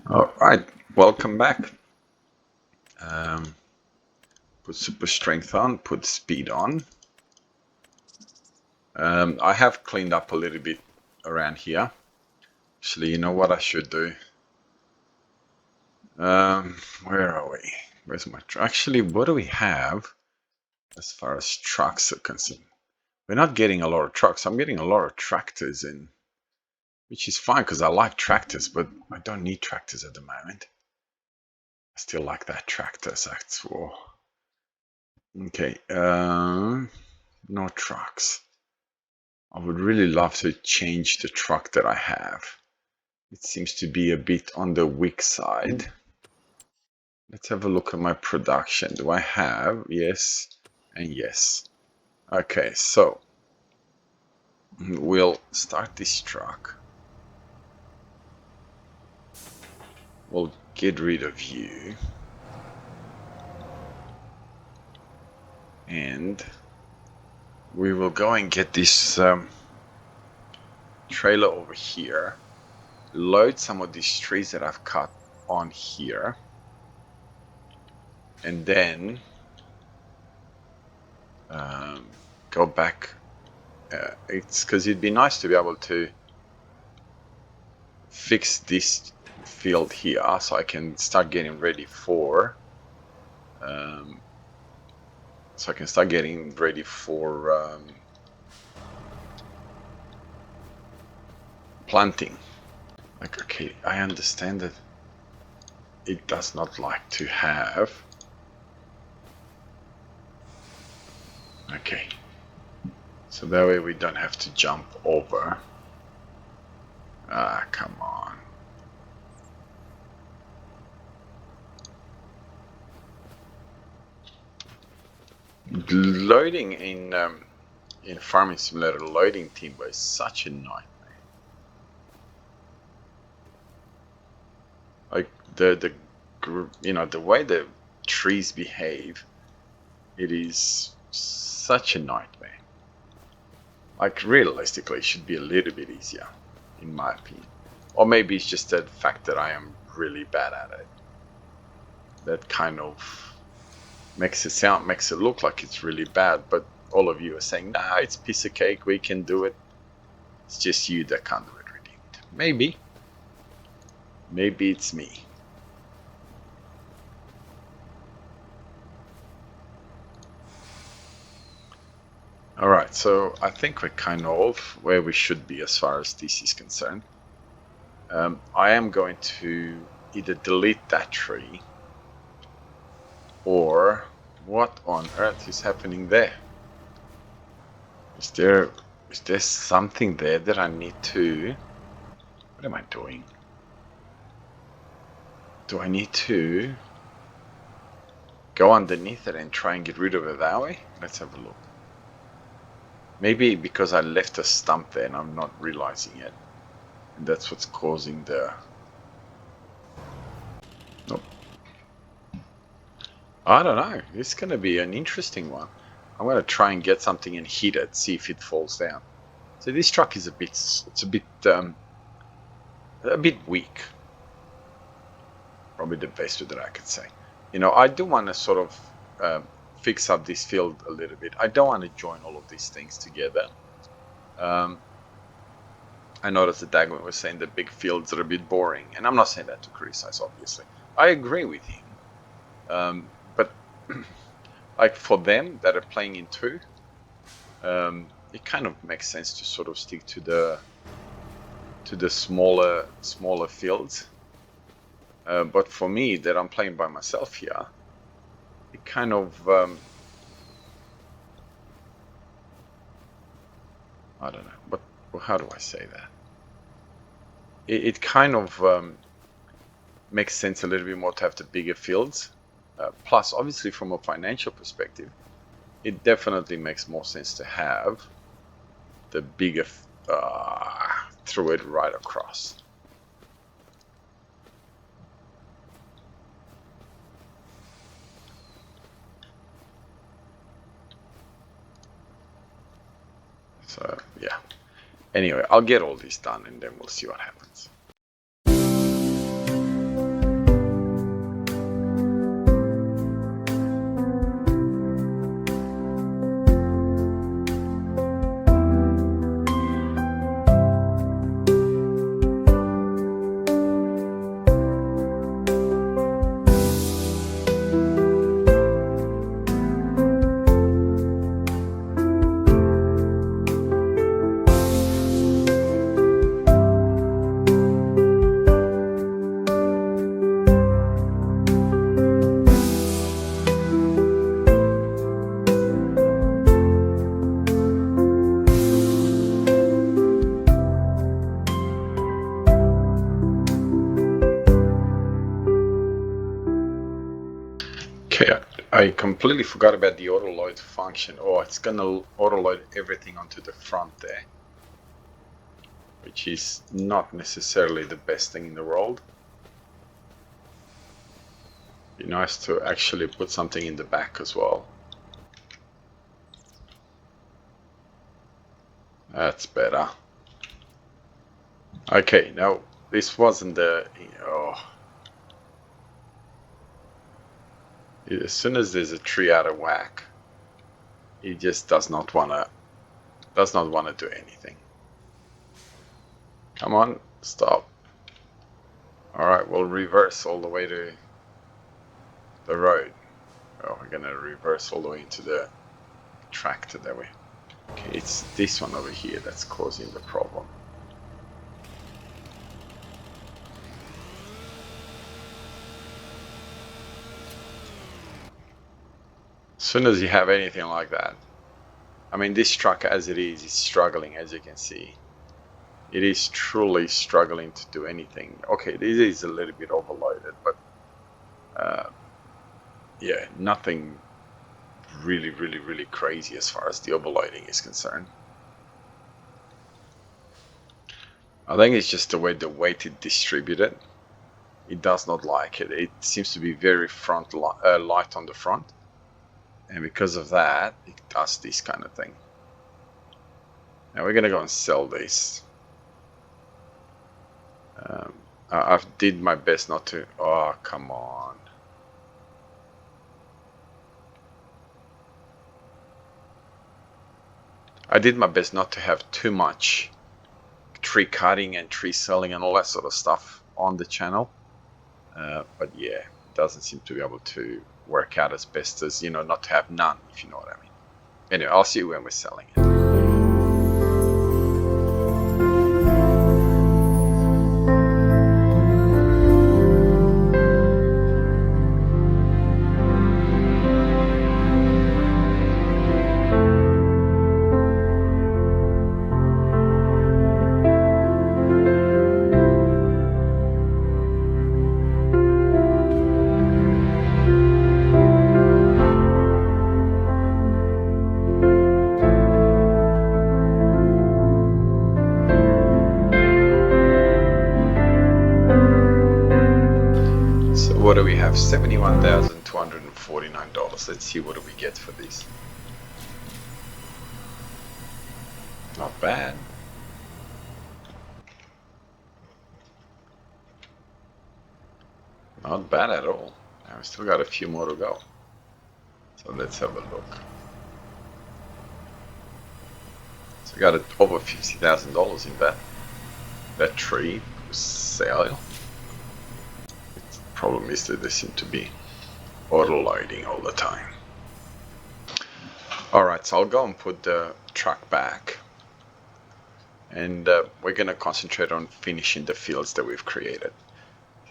All right, welcome back. Put super strength on, put speed on. I have cleaned up a little bit around here. Actually, you know what I should do? Where are we? Where's my truck? Actually, what do we have as far as trucks are concerned? We're not getting a lot of trucks. I'm getting a lot of tractors in, which is fine because I like tractors, but I don't need tractors at the moment. I still like that tractor, so that's for. Okay, no trucks. I would really love to change the truck that I have. It seems to be a bit on the weak side. Let's have a look at my production. Do I have? Yes and yes. Okay, so we'll start this truck. We'll get rid of you. And we will go and get this trailer over here. Load some of these trees that I've cut on here. And then go back. It's because it'd be nice to be able to fix this field here so I can start getting ready for planting. Like, okay, I understand that it does not like to have. Okay, so that way we don't have to jump over. Ah, come on. Loading in Farming Simulator, loading timber is such a nightmare. Like the way the trees behave, it is such a nightmare. Like, realistically, it should be a little bit easier, in my opinion. Or maybe it's just the fact that I am really bad at it. That kind of makes it look like it's really bad, but all of you are saying, nah, it's a piece of cake, we can do it. It's just you that can't do it, Redeemed. Maybe. Maybe it's me. Alright, so I think we're kind of where we should be as far as this is concerned. I am going to either delete that tree, or what on earth is happening there? Is there something there that I need to... What am I doing? Do I need to go underneath it and try and get rid of it that way? Let's have a look. Maybe because I left a stump there and I'm not realizing it. And that's what's causing the... Nope. I don't know. It's going to be an interesting one. I'm going to try and get something and hit it, see if it falls down. So this truck is a bit weak. Probably the best way that I could say. You know, I do want to sort of fix up this field a little bit. I don't want to join all of these things together. I noticed that Daggerwin was saying that big fields are a bit boring, and I'm not saying that to criticize, obviously. I agree with him, but like for them that are playing in two, it kind of makes sense to sort of stick to the smaller fields. But for me, that I'm playing by myself here, it kind of I don't know, but how do I say that? It kind of makes sense a little bit more to have the bigger fields. Plus, obviously, from a financial perspective, it definitely makes more sense to have the bigger throw it right across. So yeah. Anyway, I'll get all this done and then we'll see what happens. Okay, I completely forgot about the auto load function. Oh, it's gonna auto load everything onto the front there, which is not necessarily the best thing in the world. Be nice to actually put something in the back as well. That's better. Okay, no, this wasn't the. Oh, as soon as there's a tree out of whack, he just does not wanna do anything. Come on, stop. All right, we'll reverse all the way to the road. Oh, we're gonna reverse all the way into the tractor that way. Okay, it's this one over here that's causing the problem. As soon as you have anything like that, I mean, this truck as it is struggling, as you can see. It is truly struggling to do anything. Okay, this is a little bit overloaded, but yeah, nothing really crazy as far as the overloading is concerned. I think it's just the way the weight is distributed. It does not like it. It seems to be very light on the front, and because of that, it does this kind of thing. Now we're gonna go and sell this. I've did my best not to. Oh, come on. I did my best not to have too much tree cutting and tree selling and all that sort of stuff on the channel. But yeah, it doesn't seem to be able to work out as best as, you know, not to have none, if you know what I mean. Anyway, I'll see you when we're selling it. What do we have? $71,249. Let's see what do we get for these. Not bad. Not bad at all. Now we still got a few more to go. So let's have a look. So we got over $50,000 in that tree sale. Problem is that they seem to be auto loading all the time. Alright, so I'll go and put the truck back, and we're gonna concentrate on finishing the fields that we've created,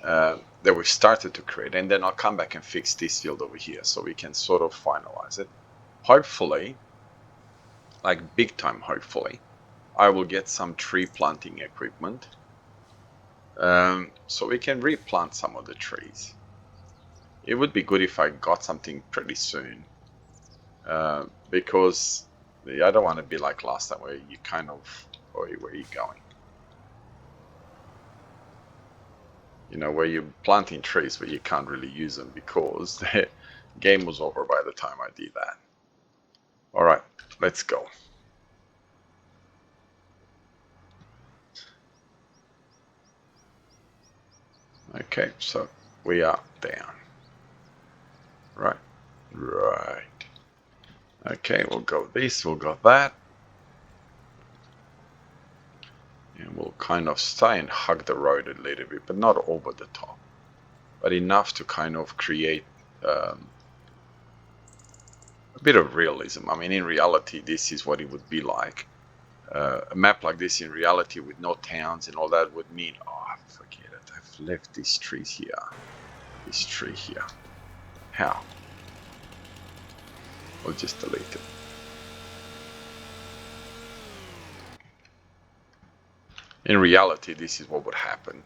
that we've started to create, and then I'll come back and fix this field over here so we can sort of finalize it. Hopefully, like big time hopefully, I will get some tree planting equipment, so we can replant some of the trees. It would be good if I got something pretty soon, because I don't want to be like last time where you kind of, where are you going? You know, where you're planting trees but you can't really use them because the game was over by the time I did that. Alright, let's go. Okay, so we are down. Right. Okay, we'll go this, we'll go that. And we'll kind of stay and hug the road a little bit, but not over the top. But enough to kind of create a bit of realism. I mean, in reality, this is what it would be like. A map like this in reality with no towns and all that would mean, oh, forget it. I've left these trees here. This tree here. How? We'll just delete it. In reality, this is what would happen.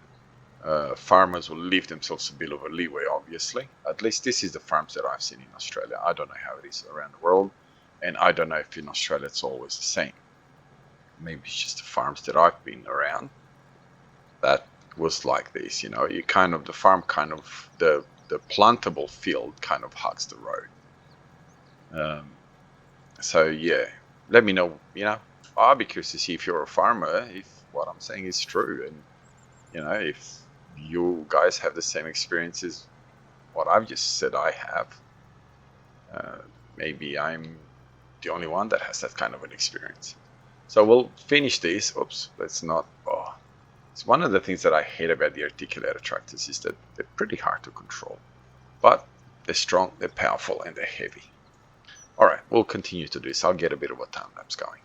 Farmers will leave themselves a bit of a leeway, obviously. obviously. At least this is the farms that I've seen in Australia. I don't know how it is around the world, and I don't know if in Australia it's always the same. Maybe it's just the farms that I've been around that was like this. You know, you kind of, the farm kind of, the plantable field kind of hugs the road. So yeah, let me know. You know, I'll be curious to see if you're a farmer, if what I'm saying is true, and you know, if you guys have the same experiences what I've just said I have. Maybe I'm the only one that has that kind of an experience. So we'll finish this. Oops, let's not. Oh, it's one of the things that I hate about the articulated tractors is that they're pretty hard to control, but they're strong, they're powerful, and they're heavy. All right, we'll continue to do this. I'll get a bit of a time lapse going.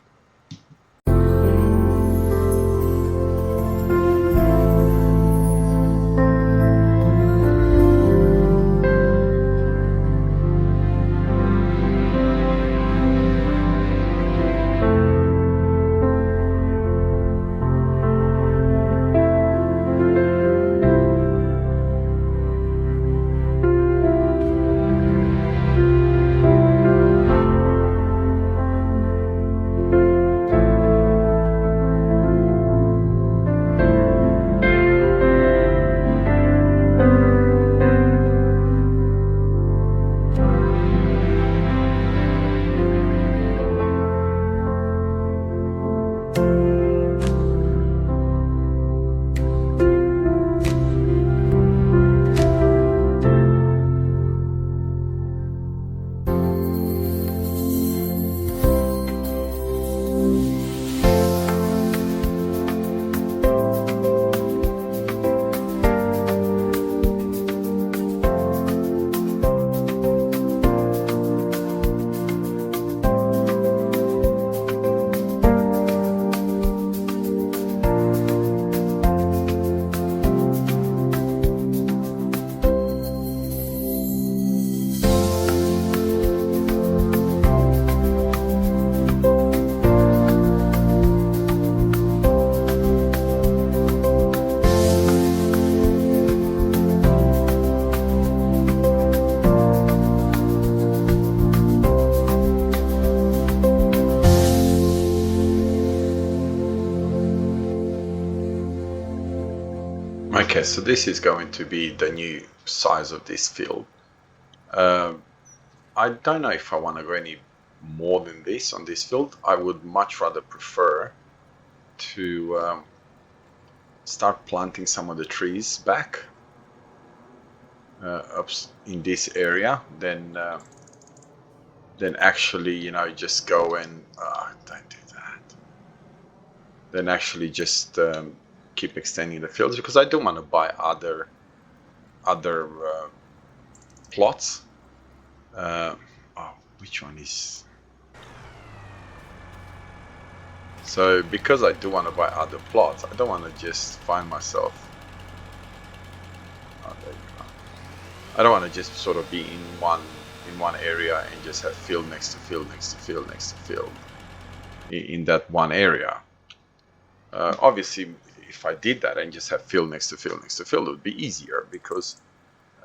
Okay, so this is going to be the new size of this field. I don't know if I want to go any more than this on this field. I would much rather prefer to start planting some of the trees back up in this area than actually, you know, just go and don't do that. Then actually just keep extending the fields, because I do want to buy other plots. Oh, which one is? So because I do want to buy other plots, I don't want to just find myself. Oh, there you go. I don't want to just sort of be in one area and just have field next to field next to field next to field in that one area. Obviously, if I did that and just have field next to field next to field, it would be easier because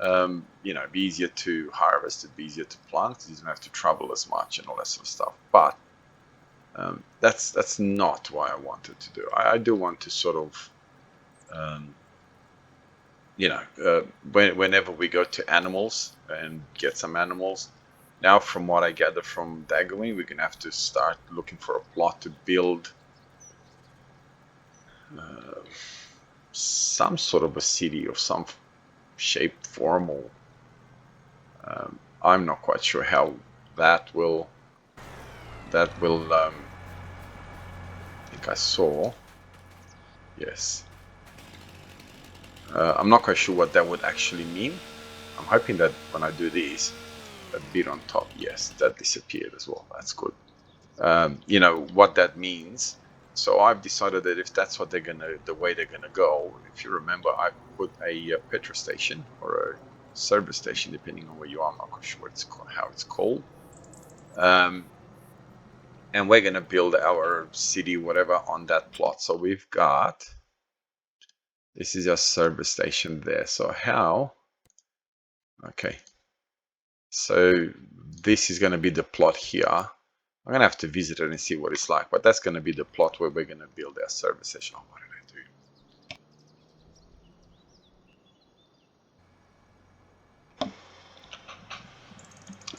you know, it'd be easier to harvest, it'd be easier to plant, because you don't have to travel as much and all that sort of stuff. But that's not what I wanted to do. I do want to sort of, you know, whenever we go to animals and get some animals. Now, from what I gather from Daggerwin, we're gonna have to start looking for a plot to build some sort of a city of some shape, form, or I'm not quite sure how that will. I think I saw. Yes. I'm not quite sure what that would actually mean. I'm hoping that when I do this, that bit on top, yes, that disappeared as well. That's good. You know what that means. So I've decided that if that's what the way they're gonna go. If you remember, I put a petrol station or a service station, depending on where you are. I'm not quite sure how it's called. And we're gonna build our city, whatever, on that plot. So we've got. This is a service station there. So how? Okay, so this is going to be the plot here. I'm going to have to visit it and see what it's like, but that's going to be the plot where we're going to build our service station. Oh, what did I do?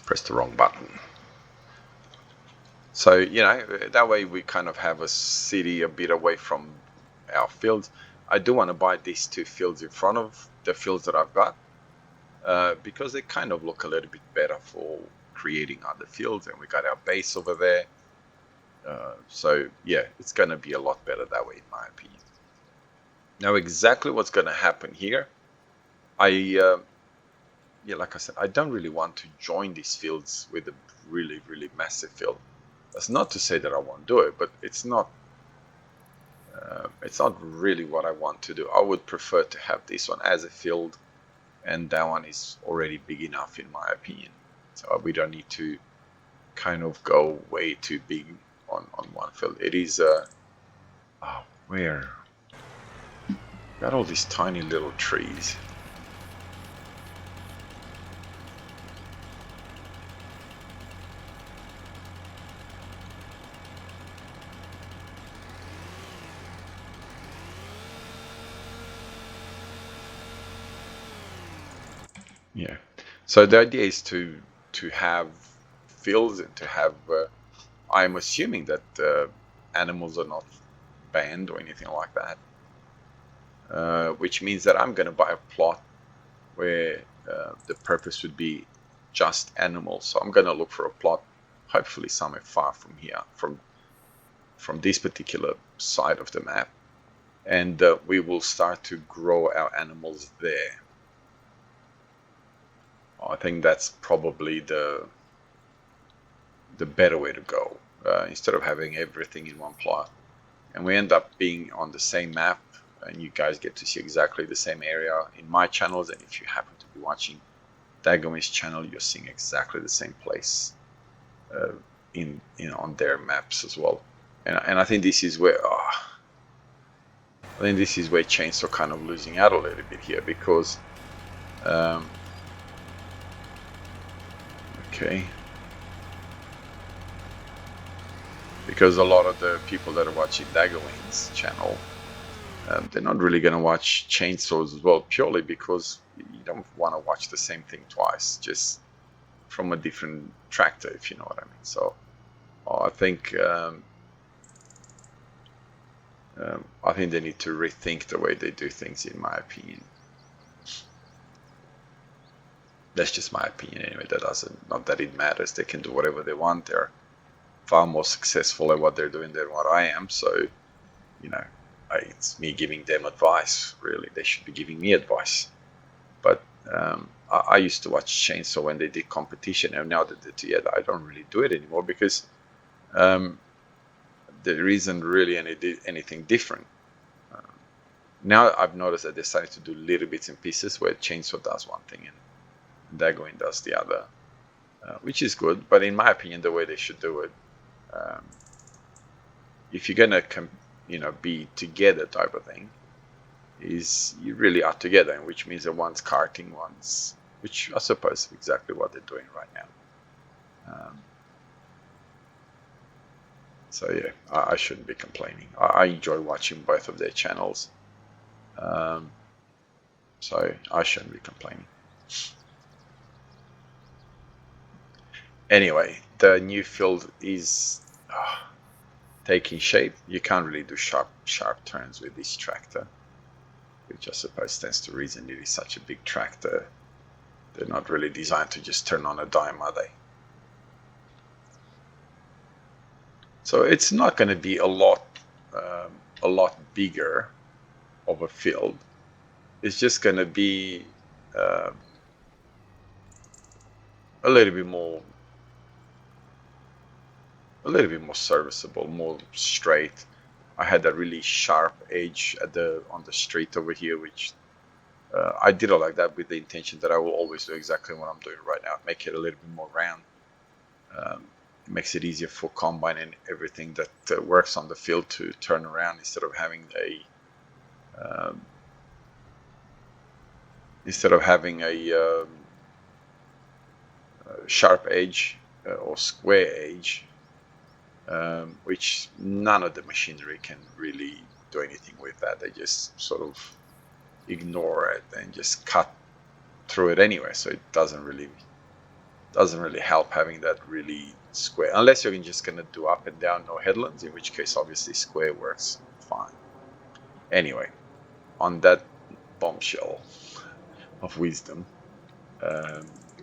Press the wrong button. So, you know, that way we kind of have a city a bit away from our fields. I do want to buy these two fields in front of the fields that I've got, because they kind of look a little bit better for creating other fields, and we got our base over there. So yeah, it's going to be a lot better that way, in my opinion. Now, exactly what's going to happen here, yeah, like I said, I don't really want to join these fields with a really, really massive field. That's not to say that I won't do it, but it's not really what I want to do. I would prefer to have this one as a field, and that one is already big enough, in my opinion. So we don't need to kind of go way too big on one field. It is where got all these tiny little trees. Yeah. So the idea is to have fields and to have. I'm assuming that animals are not banned or anything like that, which means that I'm going to buy a plot where the purpose would be just animals. So I'm going to look for a plot, hopefully somewhere far from here, from this particular side of the map, and we will start to grow our animals there. I think that's probably the better way to go, instead of having everything in one plot, and we end up being on the same map, and you guys get to see exactly the same area in my channels, and if you happen to be watching Daggerwin's channel, you're seeing exactly the same place on their maps as well. And I think this is where Chainsaw kind of losing out a little bit here, because okay, because a lot of the people that are watching Daggerwin's channel, they're not really going to watch Chainsaws as well, purely because you don't want to watch the same thing twice, just from a different tractor, if you know what I mean. So I think they need to rethink the way they do things, in my opinion. That's just my opinion anyway. Not that it matters. They can do whatever they want. They're far more successful at what they're doing than what I am. So, you know, it's me giving them advice. Really, they should be giving me advice. But I used to watch Chainsaw when they did competition, and now that they're together, I don't really do it anymore, because there isn't really anything different. Now I've noticed that they're starting to do little bits and pieces where Chainsaw does one thing and Daggerwin does the other, which is good. But in my opinion, the way they should do it, if you're gonna be together type of thing, is you really are together, which means that one's karting, which I suppose is exactly what they're doing right now. So yeah, I shouldn't be complaining. I enjoy watching both of their channels, so I shouldn't be complaining. Anyway, the new field is taking shape. You can't really do sharp turns with this tractor, which I suppose stands to reason. It is such a big tractor. They're not really designed to just turn on a dime, are they? So it's not going to be a lot bigger of a field. It's just going to be a little bit more serviceable, more straight. I had a really sharp edge on the street over here, which I did it like that with the intention that I will always do exactly what I'm doing right now, make it a little bit more round. It makes it easier for combine and everything that works on the field to turn around, instead of having a sharp edge or square edge, which none of the machinery can really do anything with that. They just sort of ignore it and just cut through it anyway. So it doesn't really help having that really square, unless you're just gonna do up and down, no headlands, in which case obviously square works fine. Anyway, on that bombshell of wisdom,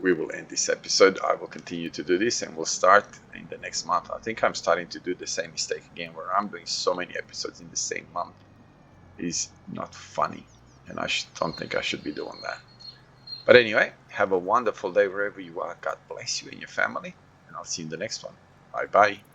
we will end this episode. I will continue to do this and we'll start in the next month. I think I'm starting to do the same mistake again, where I'm doing so many episodes in the same month. It is not funny, and I don't think I should be doing that. But anyway, have a wonderful day wherever you are. God bless you and your family, and I'll see you in the next one. Bye bye.